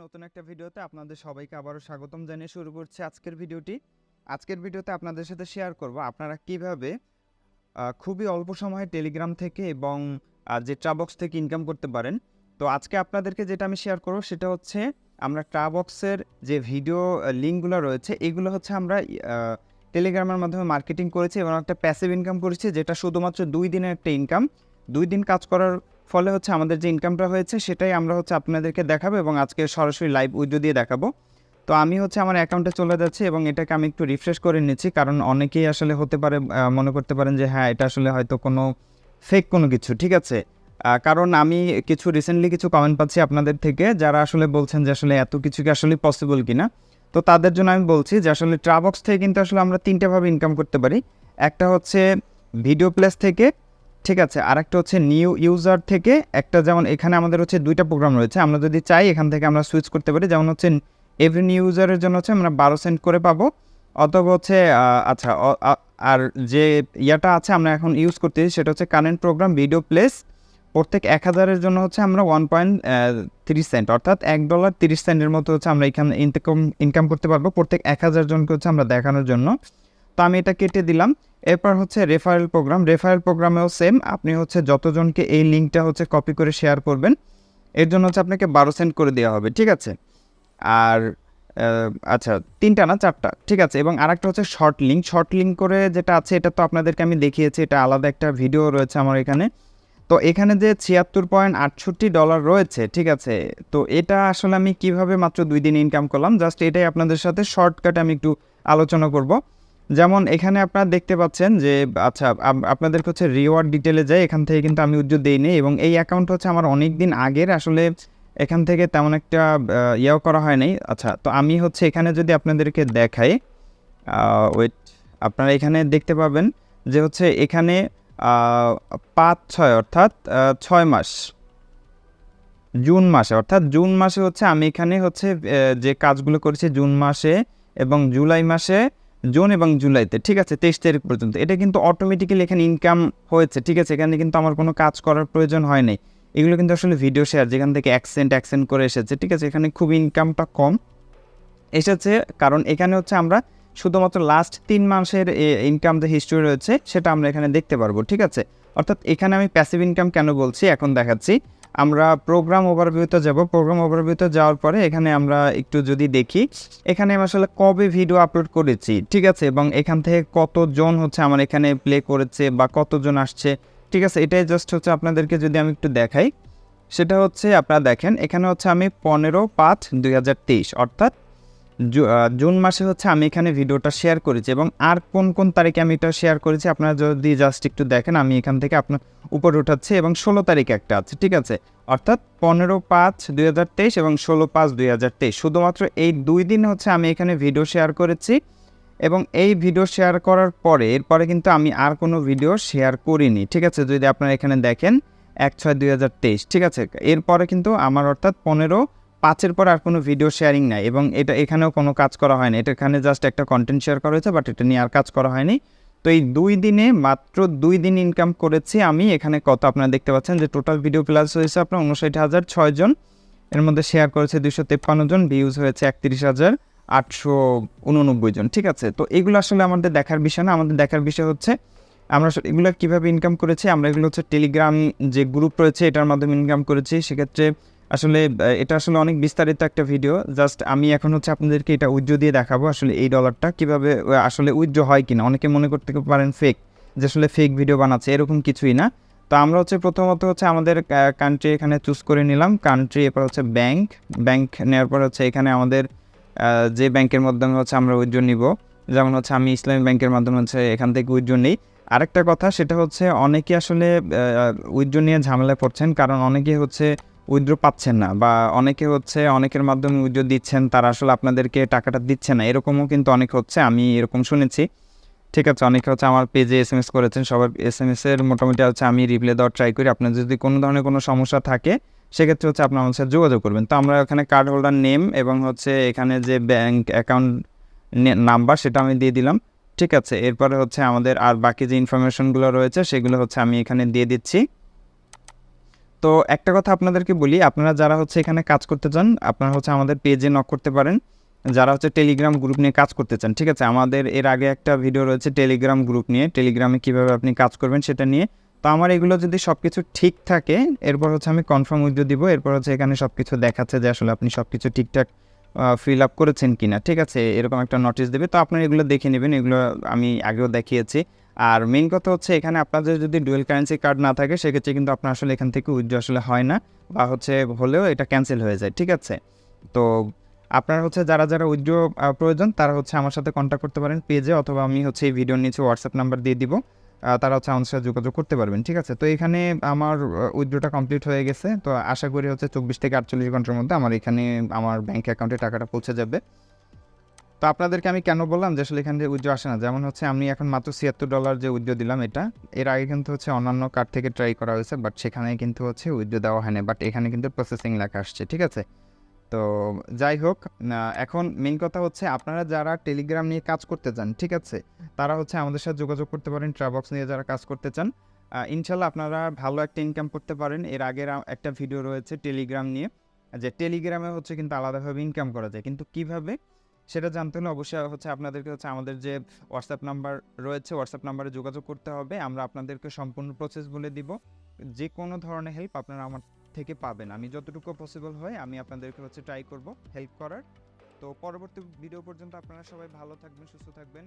নতুন একটা ভিডিওতে আপনাদের সবাইকে আবারও স্বাগতম জানিয়ে শুরু করছি আজকের ভিডিওটি। আজকের ভিডিওতে আপনাদের সাথে শেয়ার করব আপনারা কিভাবে খুবই অল্প সময়ে টেলিগ্রাম থেকে এবং যে TeraBox থেকে ইনকাম করতে পারেন। তো আজকে আপনাদেরকে যেটা আমি শেয়ার করব সেটা হচ্ছে আমরা TeraBoxের যে ভিডিও লিঙ্কগুলো রয়েছে এগুলো হচ্ছে আমরা টেলিগ্রামের মাধ্যমে মার্কেটিং করেছি এবং একটা প্যাসিভ ইনকাম করেছি, যেটা শুধুমাত্র 2 দিনের একটা ইনকাম। 2 দিন কাজ করার ফলে হচ্ছে আমাদের যে ইনকামটা হয়েছে সেটাই আমরা হচ্ছে আপনাদেরকে দেখাবো এবং আজকে সরাসরি লাইভ উইথড্র দিয়ে দেখাবো। তো আমি হচ্ছে আমার অ্যাকাউন্টে চলে যাচ্ছি এবং এটাকে আমি একটু রিফ্রেশ করে নিচ্ছি, কারণ অনেকেই আসলে হতে পারে মনে করতে পারেন যে হ্যাঁ এটা আসলে হয়তো কোনো ফেক কোনো কিছু, ঠিক আছে। কারণ আমি রিসেন্টলি কিছু কমেন্ট পাচ্ছি আপনাদের থেকে যারা আসলে বলছেন যে আসলে এত কিছু কি আসলে পসিবল কিনা। তো তাদের জন্য আমি বলছি যে আসলে TeraBox থেকে কিন্তু আসলে আমরা 3টে ভাবে ইনকাম করতে পারি। একটা হচ্ছে ভিডিও প্লেস থেকে, ঠিক আছে, আরেকটা হচ্ছে নিউ ইউজার থেকে, একটা যেমন এখানে আমাদের হচ্ছে 2টা প্রোগ্রাম রয়েছে, আমরা যদি চাই এখান থেকে আমরা সুইচ করতে পারি। যেমন হচ্ছে এভরি নিউ ইউজারের জন্য হচ্ছে আমরা 12 সেন্ট করে পাবো, অথবা হচ্ছে আচ্ছা আর যে ইয়াটা আছে আমরা এখন ইউজ করতেছি সেটা হচ্ছে কারেন্ট প্রোগ্রাম ভিডিও প্লেস। প্রত্যেক 1000-এর জন্য হচ্ছে আমরা 1.3 সেন্ট অর্থাৎ $1.30 মতো হচ্ছে আমরা এখানে ইনকাম করতে পারবো প্রত্যেক 1000 জনকে হচ্ছে আমরা দেখানোর জন্য। তো আমি এটা কেটে দিলাম। এরপর হচ্ছে রেফারেল প্রোগ্রামেও সেম, আপনি হচ্ছে যতজনকে এই লিঙ্কটা হচ্ছে কপি করে শেয়ার করবেন এর জন্য হচ্ছে আপনাকে 12 সেন্ট করে দেওয়া হবে, ঠিক আছে। আর আচ্ছা 3টা না 4টা, ঠিক আছে। এবং আরেকটা হচ্ছে শর্ট লিঙ্ক করে যেটা আছে এটা তো আপনাদেরকে আমি দেখিয়েছি, এটা আলাদা একটা ভিডিও রয়েছে আমার এখানে। তো এখানে যে $76.68 রয়েছে, ঠিক আছে। তো এটা আসলে আমি কিভাবে মাত্র 2 দিন ইনকাম করলাম, জাস্ট এটাই আপনাদের সাথে শর্টকাটে আমি একটু আলোচনা করব। যেমন এখানে আপনারা দেখতে পাচ্ছেন যে আচ্ছা আপনাদেরকে হচ্ছে রিওয়ার্ড ডিটেলে যাই, এখান থেকে কিন্তু আমি উজ্জ্বল দিইনি এবং এই অ্যাকাউন্ট হচ্ছে আমার অনেক দিন আগের, আসলে এখান থেকে তেমন একটা ইয়েও করা হয় নাই। আচ্ছা তো আমি হচ্ছে এখানে যদি আপনাদেরকে দেখাই, ওয়েট, আপনারা এখানে দেখতে পাবেন যে হচ্ছে এখানে 5-6 অর্থাৎ 6 মাস, জুন মাসে হচ্ছে আমি এখানে হচ্ছে যে কাজগুলো করেছি জুন মাসে এবং জুলাই মাসে, জুন এবং জুলাইতে, ঠিক আছে, 23 তারিখ পর্যন্ত। এটা কিন্তু অটোমেটিক্যালি এখানে ইনকাম হয়েছে, ঠিক আছে। এখানে কিন্তু আমার কোনো কাজ করার প্রয়োজন হয় নাই। এগুলো কিন্তু আসলে ভিডিও শেয়ার যেখান থেকে 1 সেন্ট করে এসেছে, ঠিক আছে। এখানে খুব ইনকামটা কম এসেছে, কারণ এখানে হচ্ছে আমরা শুধুমাত্র লাস্ট 3 মাসের ইনকাম যে হিস্ট্রি রয়েছে সেটা আমরা এখানে দেখতে পারবো, ঠিক আছে। অর্থাৎ এখানে আমি প্যাসিভ ইনকাম কেন বলছি এখন দেখাচ্ছি। আমরা প্রোগ্রাম ওভারভিউতে যাব, প্রোগ্রাম ওভারভিউতে যাওয়ার পরে এখানে আমরা একটু যদি দেখি এখানে আমি আসলে কবে ভিডিও আপলোড করেছি, ঠিক আছে, এবং এখান থেকে কতজন হচ্ছে আমার এখানে প্লে করেছে বা কতজন আসছে, ঠিক আছে। এটাই জাস্ট হচ্ছে আপনাদেরকে যদি আমি একটু দেখাই, সেটা হচ্ছে আপনারা দেখেন এখানে হচ্ছে আমি 15/5/2023 অর্থাৎ জুন মাসে হচ্ছে আমি এখানে ভিডিওটা শেয়ার করেছি এবং আর কোন তারিখে আমি এটা শেয়ার করেছি আপনারা যদি জাস্ট একটু দেখেন, আমি এখান থেকে আপনার উপরে উঠাচ্ছি এবং 16 তারিখে একটা আছে, ঠিক আছে। অর্থাৎ 15/5/2023 এবং 16/5/2023 শুধুমাত্র এই 2 দিন হচ্ছে আমি এখানে ভিডিও শেয়ার করেছি এবং এই ভিডিও শেয়ার করার পরে এরপরে কিন্তু আমি আর কোনো ভিডিও শেয়ার করিনি, ঠিক আছে। যদি আপনারা এখানে দেখেন 1/6/2023, ঠিক আছে, এরপরে কিন্তু আমার অর্থাৎ 15/5-এর পর আর কোনো ভিডিও শেয়ারিং নাই এবং এটা এখানেও কোনো কাজ করা হয়নি। এটা এখানে জাস্ট একটা কন্টেন্ট শেয়ার করা হয়েছে, বাট এটা নিয়ে আর কাজ করা হয়নি। তো এই 2 দিনে মাত্র 2 দিন ইনকাম করেছি আমি। এখানে কত আপনারা দেখতে পাচ্ছেন যে টোটাল ভিডিও প্লাস হয়েছে আপনার 59,006 জন, এর মধ্যে শেয়ার করেছে 253 জন, ভিউজ হয়েছে 31,889 জন, ঠিক আছে। তো এগুলো আসলে আমাদের দেখার বিষয় না, আমাদের দেখার বিষয় হচ্ছে আমরা এগুলো কীভাবে ইনকাম করেছি। আমরা এগুলো হচ্ছে টেলিগ্রাম যে গ্রুপ রয়েছে এটার মাধ্যমে ইনকাম করেছি। সেক্ষেত্রে আসলে এটা আসলে অনেক বিস্তারিত একটা ভিডিও, জাস্ট আমি এখন হচ্ছে আপনাদেরকে এটা উইথড্র দিয়ে দেখাবো আসলে এই ডলারটা কীভাবে আসলে উইথড্র হয় কিনা। অনেকে মনে করতে পারেন ফেক, যে আসলে ফেক ভিডিও বানাচ্ছে, এরকম কিছুই না। তো আমরা হচ্ছে প্রথমত হচ্ছে আমাদের কান্ট্রি এখানে চুজ করে নিলাম, কান্ট্রি, এরপর হচ্ছে ব্যাংক নেওয়ার পর হচ্ছে এখানে আমাদের যে ব্যাংকের মাধ্যমে হচ্ছে আমরা উইথড্র নিব, যেমন হচ্ছে আমি ইসলামী ব্যাংকের মাধ্যমে হচ্ছে এখান থেকে উইথড্র নিই। আরেকটা কথা সেটা হচ্ছে অনেকে আসলে উইথড্র নিয়ে ঝামেলায় পড়ছেন, কারণ অনেকে হচ্ছে উইথড্র পাচ্ছেন না বা অনেকে হচ্ছে অনেকের মাধ্যমে উইথড্র দিচ্ছেন তারা আসলে আপনাদেরকে টাকাটা দিচ্ছে না, এরকমও কিন্তু অনেক হচ্ছে, আমি এরকম শুনেছি, ঠিক আছে। অনেকে হচ্ছে আমার পেজে SMS করেছেন, সবার SMS-এর মোটামুটি হচ্ছে আমি রিপ্লাই দেওয়ার ট্রাই করি। আপনার যদি কোনো ধরনের কোনো সমস্যা থাকে সেক্ষেত্রে হচ্ছে আপনার আমার সাথে যোগাযোগ করবেন। তো আমরা এখানে কার্ড হোল্ডার নেম এবং হচ্ছে এখানে যে ব্যাংক অ্যাকাউন্ট নাম্বার সেটা আমি দিয়ে দিলাম, ঠিক আছে। এরপরে হচ্ছে আমাদের আর বাকি যে ইনফরমেশনগুলো রয়েছে সেগুলো হচ্ছে আমি এখানে দিয়ে দিচ্ছি। তো একটা কথা আপনাদেরকে বলি, আপনারা যারা হচ্ছে এখানে কাজ করতে চান, আপনারা হচ্ছে আমাদের পেজে নক করতে পারেন। যারা হচ্ছে টেলিগ্রাম গ্রুপ নিয়ে কাজ করতে চান, ঠিক আছে? আমাদের এর আগে একটা ভিডিও রয়েছে টেলিগ্রাম গ্রুপ নিয়ে, টেলিগ্রামে কীভাবে আপনি কাজ করবেন সেটা নিয়ে। তো আমার এগুলো যদি সব কিছু ঠিক থাকে, এরপর হচ্ছে আমি কনফার্ম উইথড্র দিব। এরপর হচ্ছে এখানে সব কিছু দেখাচ্ছে যে আসলে আপনি সব কিছু ঠিকঠাক ফিল আপ করেছেন কিনা, ঠিক আছে? এরকম একটা নোটিশ দেবে। তো আপনারা এগুলো দেখে নেবেন, এগুলো আমি আগেও দেখিয়েছি। আর মেইন কথা হচ্ছে এখানে আপনাদের যদি ডুয়েল কারেন্সি কার্ড না থাকে, সেক্ষেত্রে কিন্তু আপনার আসলে এখান থেকে উইথড্র আসলে হয় না, বা হচ্ছে হলেও এটা ক্যান্সেল হয়ে যায়, ঠিক আছে? তো আপনার হচ্ছে যারা যারা উইথড্র প্রয়োজন, তারা হচ্ছে আমার সাথে কন্ট্যাক্ট করতে পারেন পেজে, অথবা আমি হচ্ছে এই ভিডিওর নিচে হোয়াটসঅ্যাপ নাম্বার দিয়ে দিব। তারা হচ্ছে আমাদের সাথে যোগাযোগ করতে পারবেন, ঠিক আছে? তো এখানে আমার উইথড্রটা কমপ্লিট হয়ে গেছে। তো আশা করি হচ্ছে 24 থেকে 48 ঘন্টার মধ্যে আমার এখানে আমার ব্যাঙ্ক অ্যাকাউন্টে টাকাটা পৌঁছে যাবে। তো আপনাদেরকে আমি কেন বললাম যে আসলে এখানে যে উইথড্র আসে না, যেমন হচ্ছে আমি এখন মাত্র $76 যে উইথড্র দিলাম, এটা এর আগে কিন্তু হচ্ছে অন্যান্য কার্ড থেকে ট্রাই করা হয়েছে, বাট সেখানে কিন্তু হচ্ছে উইথড্র দেওয়া হয় না, বাট এখানে কিন্তু প্রসেসিং লেখা আসছে, ঠিক আছে? তো যাই হোক, এখন মেইন কথা হচ্ছে আপনারা যারা টেলিগ্রাম নিয়ে কাজ করতে চান, ঠিক আছে, তারা হচ্ছে আমাদের সাথে যোগাযোগ করতে পারেন। ট্রাবক্স নিয়ে যারা কাজ করতে চান, ইনশাল্লাহ আপনারা ভালো একটা ইনকাম করতে পারেন। এর আগের একটা ভিডিও রয়েছে টেলিগ্রাম নিয়ে, যে টেলিগ্রামে হচ্ছে কিন্তু আলাদাভাবে ইনকাম করা যায়, কিন্তু কিভাবে সেটা জানতে হলে অবশ্যই হচ্ছে আপনাদেরকে হচ্ছে আমাদের যে হোয়াটসঅ্যাপ নাম্বার রয়েছে, হোয়াটসঅ্যাপ নাম্বারে যোগাযোগ করতে হবে। আমরা আপনাদেরকে সম্পূর্ণ প্রসেস বলে দিব। যে কোনো ধরনের হেল্প আপনারা আমার থেকে পাবেন। আমি যতটুকু পসিবল হয় আমি আপনাদেরকে হচ্ছে ট্রাই করব হেল্প করার। তো পরবর্তী ভিডিও পর্যন্ত আপনারা সবাই ভালো থাকবেন, সুস্থ থাকবেন।